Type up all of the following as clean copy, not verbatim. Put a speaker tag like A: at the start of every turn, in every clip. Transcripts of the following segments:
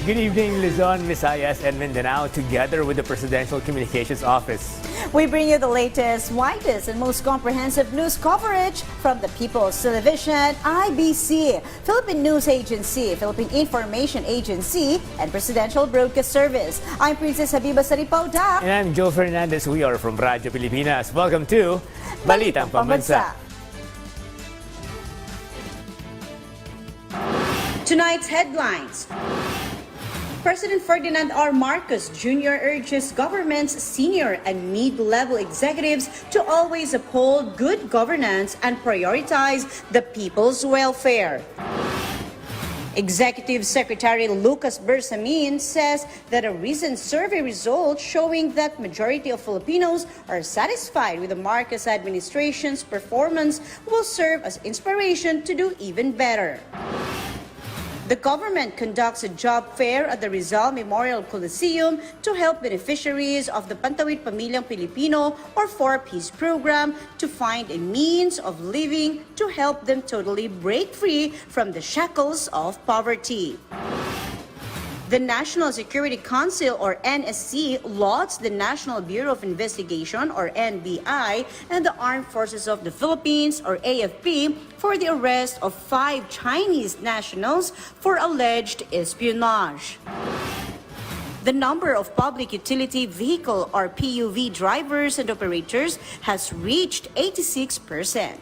A: Good evening, Luzon, Visayas, and Mindanao, together with the Presidential Communications Office.
B: We bring you the latest, widest, and most comprehensive news coverage from the People's Television, IBC, Philippine News Agency, Philippine Information Agency, and Presidential Broadcast Service. I'm Princess Habiba Saripauda.
A: And I'm Joe Fernandez. We are from Radyo Pilipinas. Welcome to Balitang Pambansa.
C: Tonight's headlines. President Ferdinand R. Marcos Jr. urges government's senior and mid-level executives to always uphold good governance and prioritize the people's welfare. Executive Secretary Lucas Bersamin says that a recent survey result showing that majority of Filipinos are satisfied with the Marcos administration's performance will serve as inspiration to do even better. The government conducts a job fair at the Rizal Memorial Coliseum to help beneficiaries of the Pantawid Pamilyang Pilipino or 4Ps program to find a means of living to help them totally break free from the shackles of poverty. The National Security Council, or NSC, lauds the National Bureau of Investigation, or NBI, and the Armed Forces of the Philippines, or AFP, for the arrest of 5 Chinese nationals for alleged espionage. The number of public utility vehicle, or PUV, drivers and operators has reached 86%.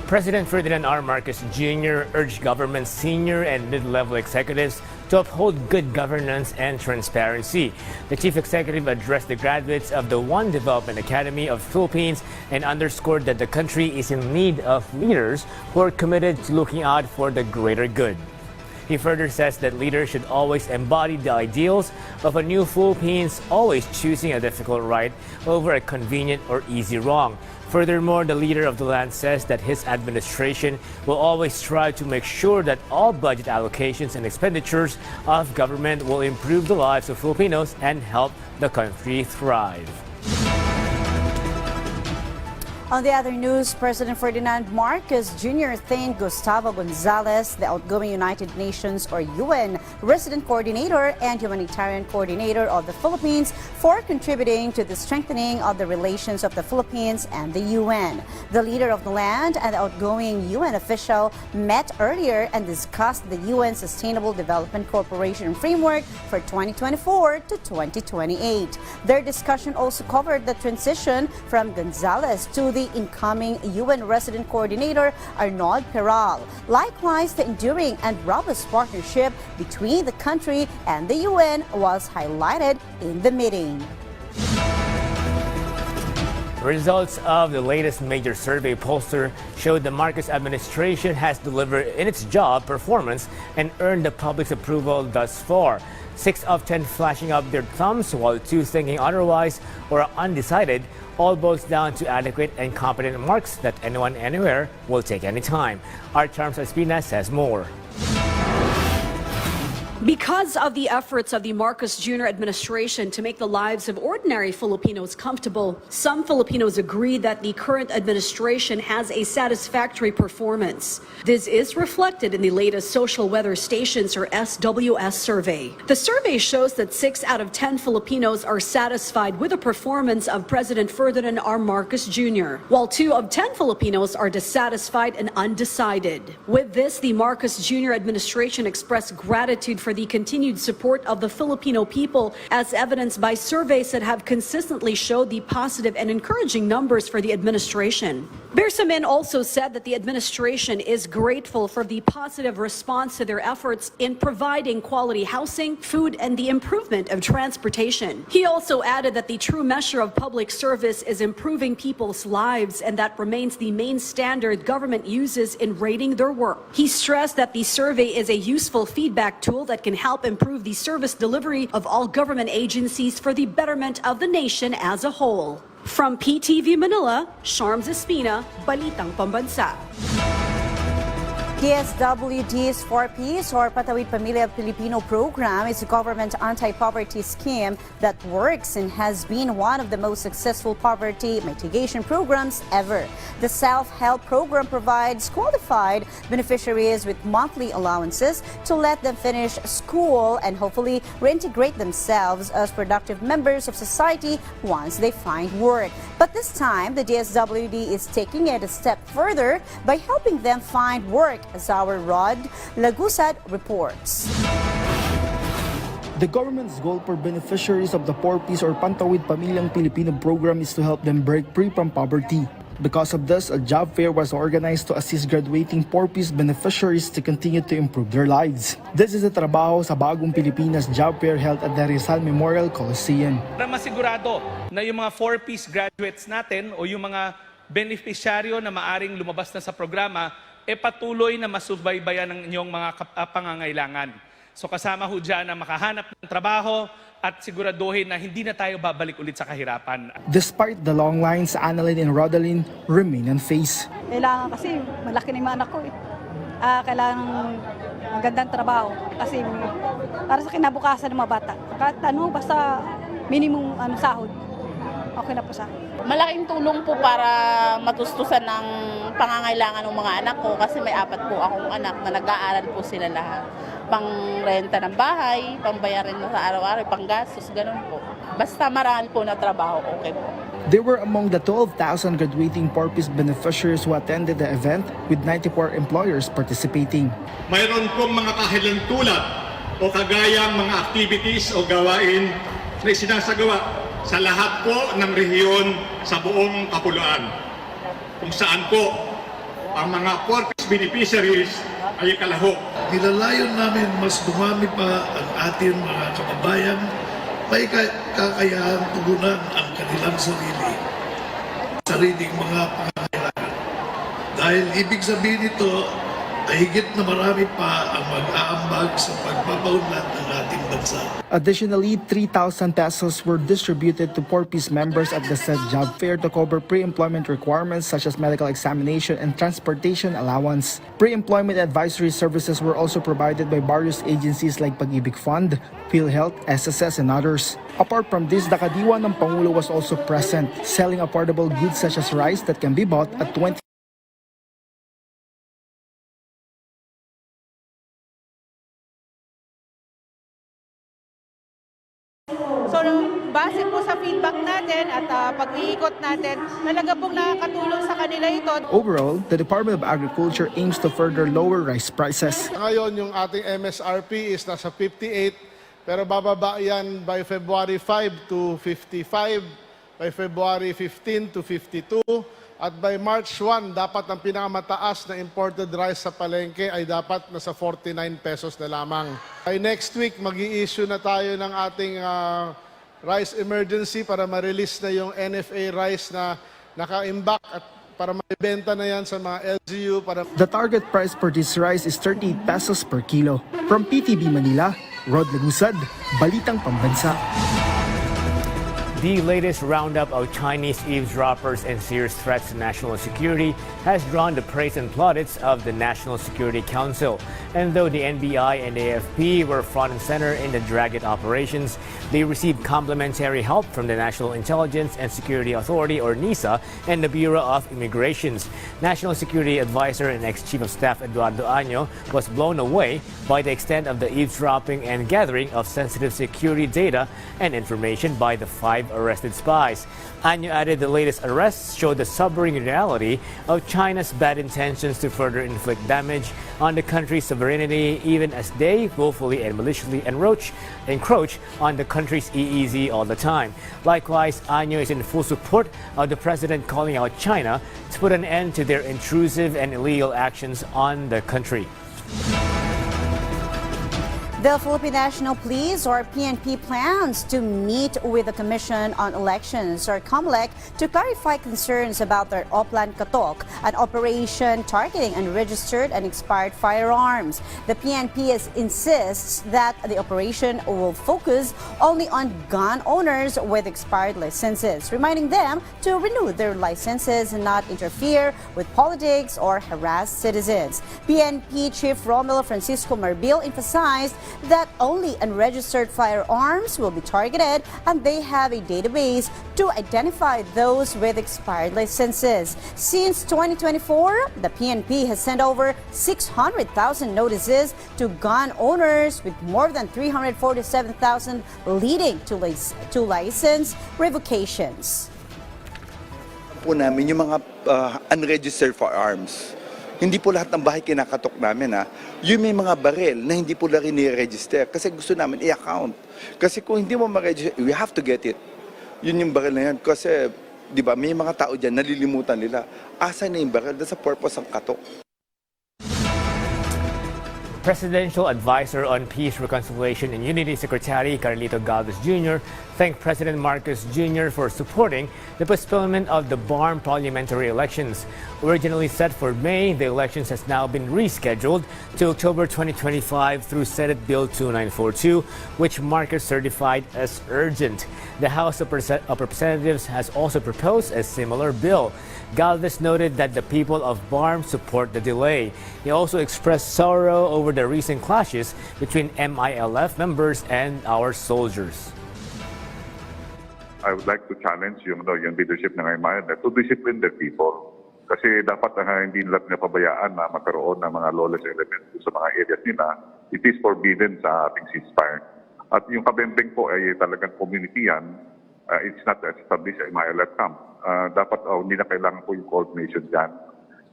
A: President Ferdinand R. Marcos Jr. urged government senior and mid-level executives to uphold good governance and transparency. The chief executive addressed the graduates of the One Development Academy of Philippines and underscored that the country is in need of leaders who are committed to looking out for the greater good. He further says that leaders should always embody the ideals of a new Philippines, always choosing a difficult right over a convenient or easy wrong. Furthermore, the leader of the land says that his administration will always strive to make sure that all budget allocations and expenditures of government will improve the lives of Filipinos and help the country thrive.
B: On the other news, President Ferdinand Marcos Jr. thanked Gustavo Gonzalez, the outgoing United Nations or UN Resident Coordinator and Humanitarian Coordinator of the Philippines, for contributing to the strengthening of the relations of the Philippines and the UN. The leader of the land and the outgoing UN official met earlier and discussed the UN Sustainable Development Corporation framework for 2024 to 2028. Their discussion also covered the transition from Gonzalez to the incoming UN Resident Coordinator Arnold Peral. Likewise, the enduring and robust partnership between the country and the UN was highlighted in the meeting.
A: Results of the latest major survey pollster showed the Marcos administration has delivered in its job performance and earned the public's approval thus far. 6 of 10 flashing up their thumbs, while 2 thinking otherwise or are undecided. All boils down to adequate and competent marks that anyone, anywhere will take anytime. Our Charms Espina says more.
D: Because of the efforts of the Marcos Jr. administration to make the lives of ordinary Filipinos comfortable, some Filipinos agree that the current administration has a satisfactory performance. This is reflected in the latest Social Weather Stations, or SWS, survey. The survey shows that 6 out of 10 Filipinos are satisfied with the performance of President Ferdinand R. Marcos Jr., while 2 of 10 Filipinos are dissatisfied and undecided. With this, the Marcos Jr. administration expressed gratitude for the continued support of the Filipino people, as evidenced by surveys that have consistently showed the positive and encouraging numbers for the administration. Bersamin also said that the administration is grateful for the positive response to their efforts in providing quality housing, food, and the improvement of transportation. He also added that the true measure of public service is improving people's lives, and that remains the main standard government uses in rating their work. He stressed that the survey is a useful feedback tool that can help improve the service delivery of all government agencies for the betterment of the nation as a whole. From PTV Manila, Charms Espina, Balitang Pambansa.
B: DSWD's 4Ps or Patawid Pamilya Pilipino program is a government anti-poverty scheme that works and has been one of the most successful poverty mitigation programs ever. The self-help program provides qualified beneficiaries with monthly allowances to let them finish school and hopefully reintegrate themselves as productive members of society once they find work. But this time, the DSWD is taking it a step further by helping them find work, as our Rod Lagusad reports.
E: The government's goal for beneficiaries of the 4Ps or Pantawid Pamilyang Pilipino program is to help them break free from poverty. Because of this, a job fair was organized to assist graduating 4Ps beneficiaries to continue to improve their lives. This is a trabaho sa Bagong Pilipinas job fair held at the Rizal Memorial Coliseum.
F: Para masigurado na yung mga 4Ps graduates natin o yung mga beneficiaryo na maaring lumabas na sa programa, patuloy na masubaybayan ng inyong mga pangangailangan. So kasama ho dyan na makahanap ng trabaho at siguraduhin na hindi na tayo babalik ulit sa kahirapan.
E: Despite the long lines, Annalyn and Rodeline remain unfazed.
G: Kailangan kasi malaki na yung mga anak ko eh. Kailangan ng magandang trabaho kasi para sa kinabukasan ng mga bata. Kahit basta minimum sahod. Okay na po sa akin.
H: Malaking tulong po para matustusan ng pangangailangan ng mga anak ko kasi may 4 po akong anak na nag-aaral po sila lahat. Pang-renta ng bahay, pambayarin na sa araw-araw, panggastos, ganun po. Basta marami po na trabaho, okay po.
E: They were among the 12,000 graduating 4Ps beneficiaries who attended the event with 94 employers participating.
I: Mayroon pong mga kahilang tulad o kagayang mga activities o gawain na isinasagawa sa lahat po ng rehiyon sa buong Kapuluan, kung saan po ang mga 4Ps beneficiaries ay kalahok.
J: Nilalayon namin mas dumami pa ang ating mga kababayan, may kakayahan tugunan ang kanilang sariling mga pangangailangan. Dahil ibig sabihin nito ay higit na marami pa ang mag-aambag sa pagpapaunlad ng ating bansa.
E: Additionally, 3,000 pesos were distributed to 4Ps members at the said job fair to cover pre-employment requirements such as medical examination and transportation allowance. Pre-employment advisory services were also provided by various agencies like Pag-ibig Fund, PhilHealth, SSS, and others. Apart from this, the kadiwa ng Pangulo was also present, selling affordable goods such as rice that can be bought at 20.
K: So, base po sa feedback natin at pag-iikot natin, talaga pong nakakatulong sa kanila ito.
E: Overall, the Department of Agriculture aims to further lower rice prices.
L: Ngayon, yung ating MSRP is nasa 58, pero bababa yan by February 5 to 55, by February 15 to 52, at by March 1, dapat ang pinakamataas na imported rice sa palengke ay dapat nasa 49 pesos na lamang. By next week, mag-i-issue na tayo ng ating rice emergency para ma-release na yung NFA rice na naka-imbak at para maibenta na yan sa mga LGU.
E: The target price for this rice is 38 pesos per kilo. From PTV Manila, Rod Lagusad, Balitang Pambansa.
A: The latest roundup of Chinese eavesdroppers and serious threats to national security has drawn the praise and plaudits of the National Security Council. And though the NBI and AFP were front and center in the Dragon operations, they received complementary help from the National Intelligence and Security Authority, or NISA, and the Bureau of Immigrations. National Security Advisor and ex-Chief of Staff Eduardo Año was blown away by the extent of the eavesdropping and gathering of sensitive security data and information by the 5 arrested spies. Año added the latest arrests show the sobering reality of China's bad intentions to further inflict damage on the country's sovereignty, even as they willfully and maliciously encroach on the country's EEZ all the time. Likewise, Año is in full support of the president calling out China to put an end to their intrusive and illegal actions on the country.
B: The Philippine National Police, or PNP, plans to meet with the Commission on Elections, or COMELEC, to clarify concerns about their Oplan Katok, an operation targeting unregistered and expired firearms. The PNP insists that the operation will focus only on gun owners with expired licenses, reminding them to renew their licenses and not interfere with politics or harass citizens. PNP Chief Romelo Francisco Marbil emphasized that only unregistered firearms will be targeted, and they have a database to identify those with expired licenses. Since 2024, the PNP has sent over 600,000 notices to gun owners, with more than 347,000 leading to license revocations.
M: Po namin yung mga unregistered firearms. Hindi po lahat ng bahay kinakatok namin, ha. Yung may mga baril na hindi po lang i-register kasi gusto namin i-account. Kasi kung hindi mo ma-register, we have to get it. Yun yung baril na yan. Kasi, di ba, may mga tao dyan, nalilimutan nila. Asa na yung baril? That's the purpose ng katok.
A: Presidential Advisor on Peace, Reconciliation and Unity Secretary Carlito Galvez Jr. thanked President Marcos Jr. for supporting the postponement of the BARMM parliamentary elections. Originally set for May, the elections has now been rescheduled to October 2025 through Senate Bill 2942, which Marcos certified as urgent. The House of Representatives has also proposed a similar bill. Galvez noted that the people of BARMM support the delay. He also expressed sorrow over the recent clashes between MILF members and our soldiers.
N: I would like to challenge yung leadership ng MILF to discipline their people. Kasi dapat hindi nila pinapabayaan na magkaroon ng mga lawless elements sa mga areas nila. It is forbidden sa ating ceasefire. At yung kabembeng po ay talagang community yan. It's not established sa MILF camp. Dapat hindi na kailangan po yung coordination dyan.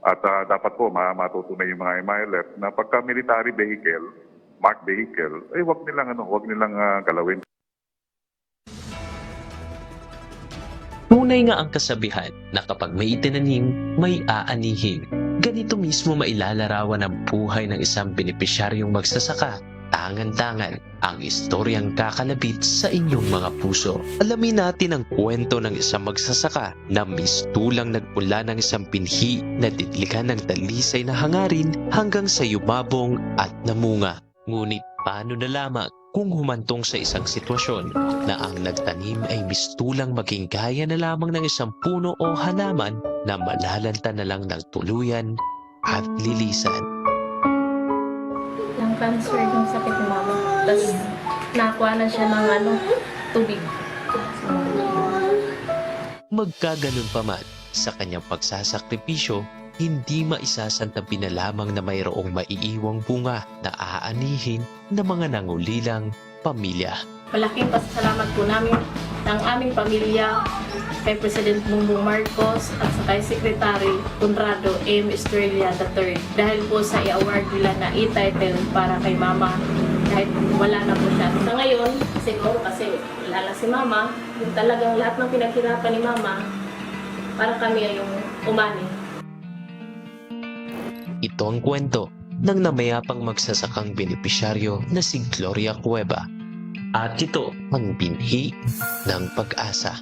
N: At dapat po matutunay yung mga MILF na pagka military vehicle, marked vehicle, ay wag nilang galawin.
O: Tunay nga ang kasabihan na kapag may itinanim, may aanihin. Ganito mismo mailalarawan ang buhay ng isang benepisyaryong magsasaka. Tangan-tangan ang istoryang kakalabit sa inyong mga puso. Alamin natin ang kwento ng isang magsasaka na mistulang nagpula ng isang pinhi na ditlikan ng talisay na hangarin hanggang sa yumabong at namunga. Ngunit paano na lamang kung humantong sa isang sitwasyon na ang nagtanim ay mistulang maging gaya na lamang ng isang puno o halaman na malalanta na lang ng tuluyan at lilisan.
P: Cancer yung sakit ni mama. Tapos nakuha na siya ng tubig.
O: Magkaganon pa man, sa kanyang pagsasakripisyo, hindi maisasantabi na lamang na mayroong maiiwang bunga na aanihin ng mga nangulilang pamilya.
P: Malaking pasasalamat po namin ng aming pamilya kay President Bongbong Marcos at sa kay Secretary Conrado M. Estrella III dahil po sa i-award nila na e-title para kay Mama kahit wala na po siya. Sa ngayon, siguro kasi wala na si Mama, yung talagang lahat ng pinaghirapan ni Mama para kami ay yung umani.
O: Ito ang kwento ng namayapang magsasakang benepisyaryo na si Gloria Cueva. At ito ang binhi ng pag-asa.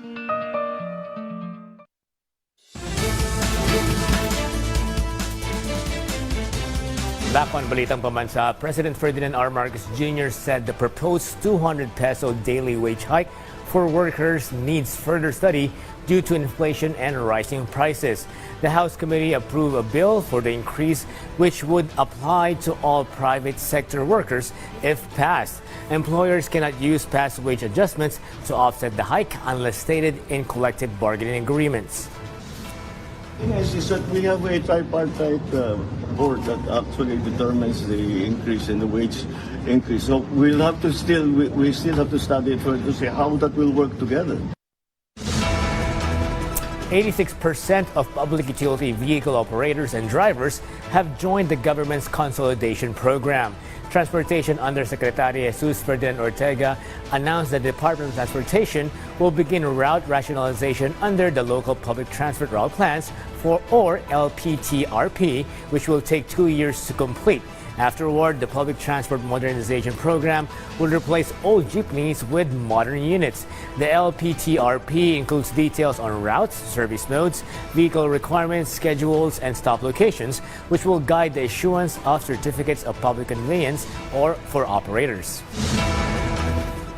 A: Back on Balitang Pambansa, President Ferdinand R. Marcos Jr. said the proposed 200 peso daily wage hike for workers needs further study due to inflation and rising prices. The House committee approved a bill for the increase, which would apply to all private sector workers if passed. Employers cannot use past wage adjustments to offset the hike unless stated in collective bargaining agreements.
Q: Yes, is that we have a tripartite board that actually determines the increase in the wage increase. So we still have to study it further to see how that will work together.
A: 86% of public utility vehicle operators and drivers have joined the government's consolidation program. Transportation Undersecretary Jesus Ferdinand Ortega announced that the Department of Transportation will begin route rationalization under the Local Public Transport Route Plans or LPTRP, which will take 2 years to complete. Afterward, the public transport modernization program will replace old jeepneys with modern units. The LPTRP includes details on routes, service modes, vehicle requirements, schedules, and stop locations, which will guide the issuance of certificates of public conveyance or for operators.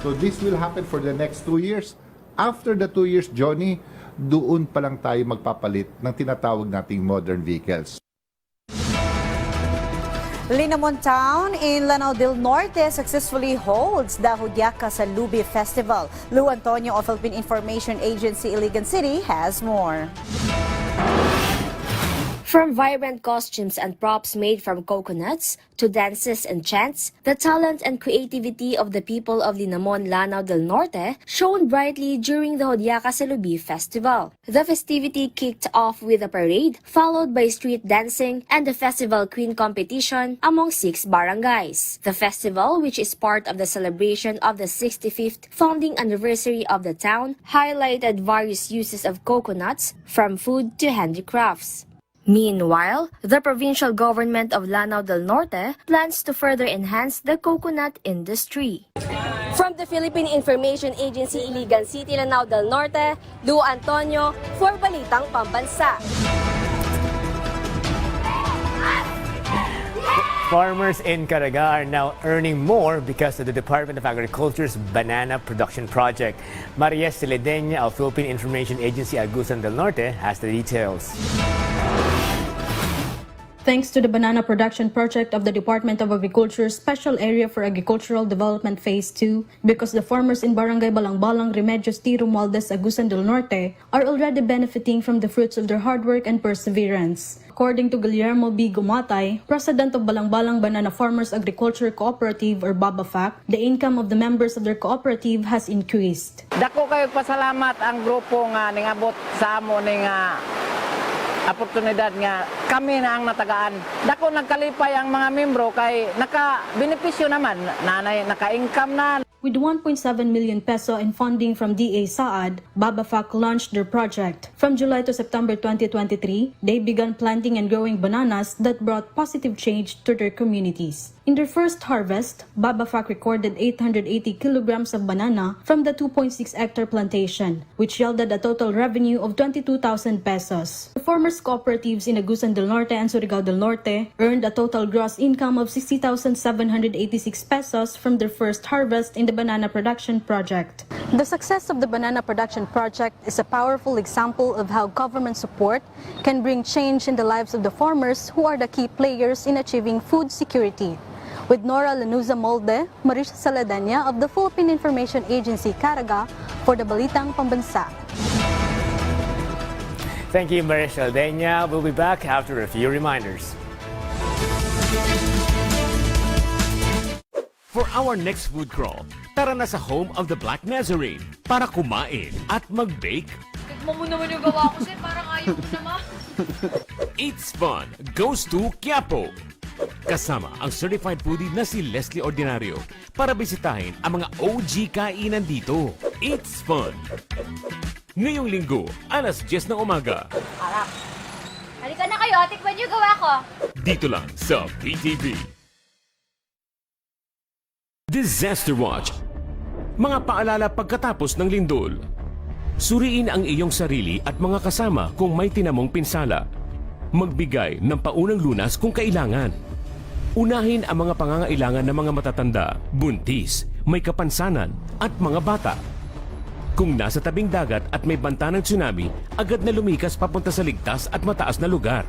R: So this will happen for the next 2 years. After the 2 years, Johnny, doon pa lang tayo magpapalit ng tinatawag nating modern vehicles.
B: Linamon Town in Lanao del Norte successfully holds the Hudyaka Salubi Festival. Lou Antonio of Philippine Information Agency Iligan City has more.
S: From vibrant costumes and props made from coconuts to dances and chants, the talent and creativity of the people of Linamon, Lanao del Norte shone brightly during the Hudyaka Salubi Festival. The festivity kicked off with a parade, followed by street dancing and the Festival Queen competition among 6 barangays. The festival, which is part of the celebration of the 65th founding anniversary of the town, highlighted various uses of coconuts, from food to handicrafts. Meanwhile, the provincial government of Lanao del Norte plans to further enhance the coconut industry. From the Philippine Information Agency Iligan City, Lanao del Norte, Lou Antonio for Balitang Pambansa.
A: Farmers in Caraga are now earning more because of the Department of Agriculture's banana production project. Maria Celedenia of Philippine Information Agency Agusan del Norte has the details.
T: Thanks to the banana production project of the Department of Agriculture's Special Area for Agricultural Development Phase 2, because the farmers in Barangay Balangbalang, Remedios T. Romualdez, Agusan del Norte are already benefiting from the fruits of their hard work and perseverance. According to Guillermo B. Gumatay, President of Balangbalang Banana Farmers Agriculture Cooperative or BABAFAC, the income of the members of their cooperative has increased.
U: Dako kayo pasalamat ang grupo nga ningabot sa amo ning oportunidad nga kami na ang natagaan. Dako nagkalipay ang mga membro kay naka-benepisyo naman, naka-income na.
T: With 1.7 million peso in funding from DA Saad, BABAFAC launched their project. From July to September 2023, they began planting and growing bananas that brought positive change to their communities. In their first harvest, BABAFAC recorded 880 kilograms of banana from the 2.6-hectare plantation, which yielded a total revenue of 22,000 pesos. The farmers' cooperatives in Agusan del Norte and Surigao del Norte earned a total gross income of 60,786 pesos from their first harvest in the banana production project. The success of the banana production project is a powerful example of how government support can bring change in the lives of the farmers who are the key players in achieving food security. With Nora Lanuza Molde, Marisha Saladanya of the Philippine Information Agency Caraga for the Balitang Pambansa.
A: Thank you, Marisha Saladanya. We'll be back after a few reminders.
V: For our next food crawl, tara na sa home of the Black Nazarene para kumain at mag-bake.
W: Tignan mo naman yung gawa ko, sir. Parang ayaw ko naman.
V: It's Fun goes to Quiapo. Kasama ang certified foodie na si Leslie Ordinario para bisitahin ang mga OG kainan dito. It's Fun. Ngayong linggo, alas 10 ng umaga.
W: Harap. Halika na kayo, tikman yung gawa ko.
V: Dito lang sa PTV. Disaster Watch. Mga paalala pagkatapos ng lindol. Suriin ang iyong sarili at mga kasama kung may tinamong pinsala. Magbigay ng paunang lunas kung kailangan. Unahin ang mga pangangailangan ng mga matatanda, buntis, may kapansanan at mga bata. Kung nasa tabing dagat at may banta ng tsunami, agad na lumikas papunta sa ligtas at mataas na lugar.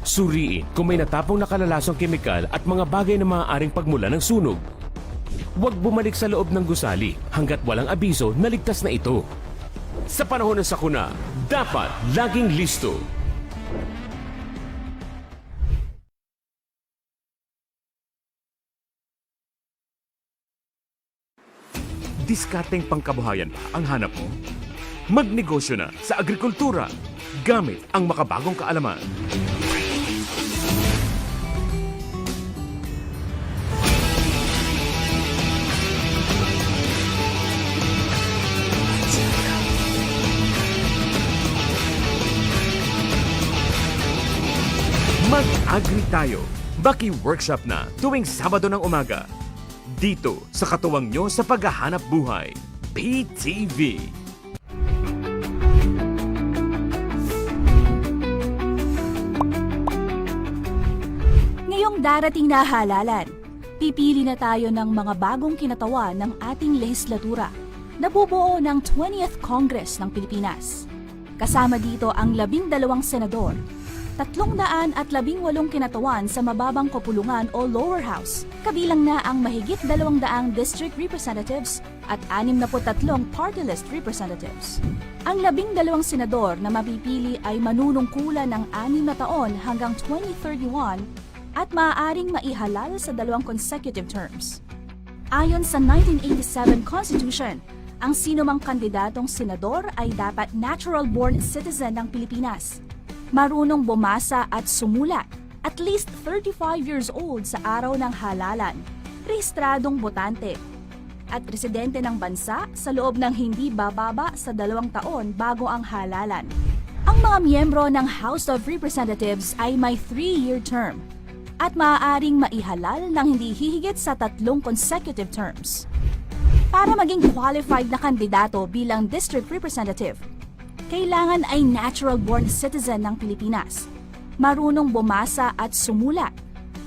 V: Suriin kung may natapong nakalalasong kemikal at mga bagay na maaaring pagmula ng sunog. Huwag bumalik sa loob ng gusali hanggat walang abiso na ligtas na ito. Sa panahon ng sakuna, dapat laging listo. Diskarteng pangkabuhayan ba ang hanap mo? Magnegosyo na sa agrikultura gamit ang makabagong kaalaman. Mag-agri tayo. Baki Workshop na tuwing Sabado ng umaga. Dito sa katuwang nyo sa paghahanap buhay. PTV.
C: Ngayong darating na halalan, pipili na tayo ng mga bagong kinatawa ng ating lehislatura na bubuo ng 20th Congress ng Pilipinas. Kasama dito ang 12 senador, 318 kinatawan sa mababang kapulungan o lower house, kabilang na ang mahigit 200 district representatives at 63 party list representatives. Ang 12 senador na mapipili ay manunungkulan ng 6 na taon hanggang 2031 at maaaring maihalal sa 2 consecutive terms. Ayon sa 1987 Constitution, ang sinumang kandidatong senador ay dapat natural-born citizen ng Pilipinas, marunong bumasa at sumulat, at least 35 years old sa araw ng halalan, rehistradong botante, at residente ng bansa sa loob ng hindi bababa sa 2 taon bago ang halalan. Ang mga miyembro ng House of Representatives ay may 3-year term at maaaring maihalal ng hindi hihigit sa 3 consecutive terms. Para maging qualified na kandidato bilang district representative, kailangan ay natural-born citizen ng Pilipinas, marunong bumasa at sumulat,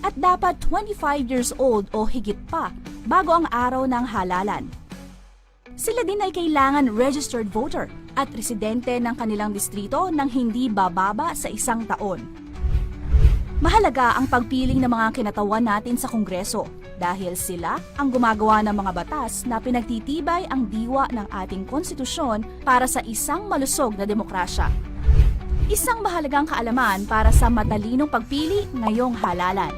C: at dapat 25 years old o higit pa bago ang araw ng halalan. Sila din ay kailangan registered voter at residente ng kanilang distrito ng hindi bababa sa 1 taon. Mahalaga ang pagpiling ng mga kinatawan natin sa Kongreso dahil sila ang gumagawa ng mga batas na pinagtitibay ang diwa ng ating konstitusyon para sa isang malusog na demokrasya. Isang mahalagang kaalaman para sa matalinong pagpili ngayong halalan.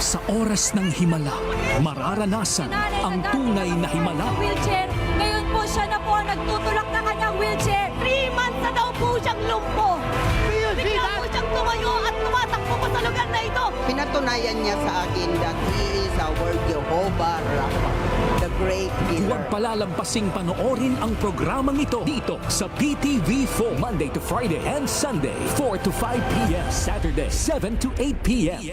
D: Sa oras ng himala, mararanasan ang tunay na himala.
C: Wheelchair, ngayon po siya na po nagtutulak na kanyang wheelchair. 3 months na daw po siyang lumpo. Bigla po siyang tumayo at tumatakbo pa sa lugar na ito.
F: Pinatunayan niya sa akin that he is our Jehovah Rapha, the great healer.
D: Huwag palalampasing panoorin ang programang ito dito sa PTV4 Monday to Friday and Sunday 4 to 5 p.m. Saturday 7 to 8 p.m.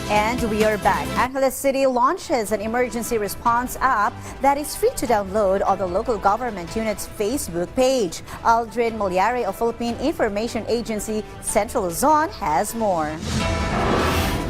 B: And we are back. Angeles City launches an emergency response app that is free to download on the local government unit's Facebook page. Aldrin Molyari of Philippine Information Agency Centro Luzon has more.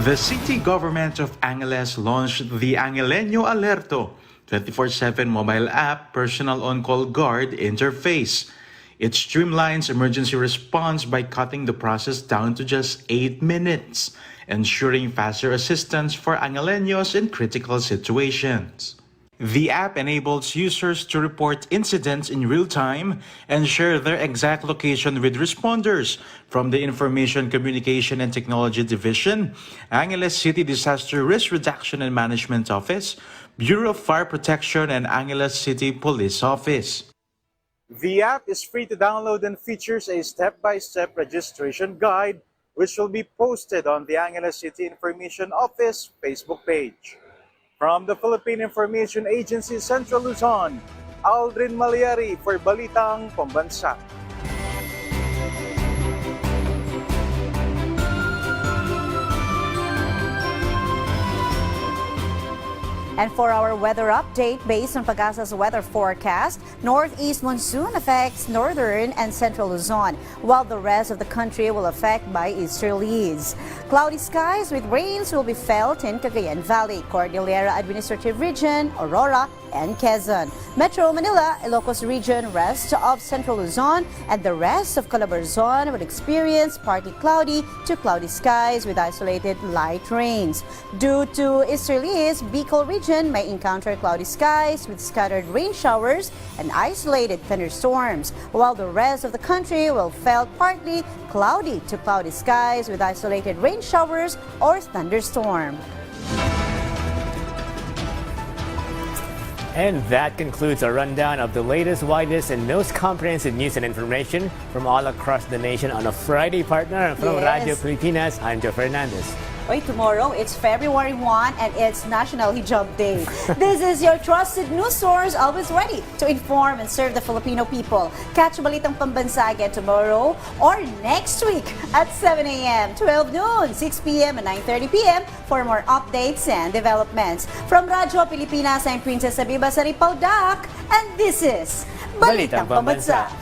X: The city government of Angeles launched the Angeleño Alerto 24/7 mobile app personal on-call guard interface. It streamlines emergency response by cutting the process down to just 8 minutes, ensuring faster assistance for Angeleños in critical situations. The app enables users to report incidents in real time and share their exact location with responders from the Information Communication and Technology Division, Angeles City Disaster Risk Reduction and Management Office, Bureau of Fire Protection, and Angeles City Police Office.
Y: The app is free to download and features a step-by-step registration guide which will be posted on the Angeles City Information Office Facebook page. From the Philippine Information Agency Centro Luzon, Aldrin Molyari for Balitang Pambansa.
B: And for our weather update, based on Pagasa's weather forecast, northeast monsoon affects northern and central Luzon, while the rest of the country will affect by easterlies. Cloudy skies with rains will be felt in Cagayan Valley, Cordillera Administrative Region, Aurora, and Quezon. Metro Manila, Ilocos Region, rest of central Luzon, and the rest of Calabarzon will experience partly cloudy to cloudy skies with isolated light rains. Due to easterlies, Bicol Region may encounter cloudy skies with scattered rain showers and isolated thunderstorms, while the rest of the country will felt partly cloudy to cloudy skies with isolated rain showers or thunderstorm.
A: And that concludes our rundown of the latest, widest, and most comprehensive news and information from all across the nation on a Friday, partner. From
B: Yes.
A: Radio Pilipinas, I'm Joe Fernandez.
B: Wait, tomorrow it's February 1 and it's National Hijab Day. This is your trusted news source, always ready to inform and serve the Filipino people. Catch Balitang Pambansa again tomorrow or next week at 7 a.m., 12 noon, 6 p.m. and 9:30 p.m. for more updates and developments. From Radyo Pilipinas, I'm Princess Abiba Saripaudak, and this is Balitang Pambansa.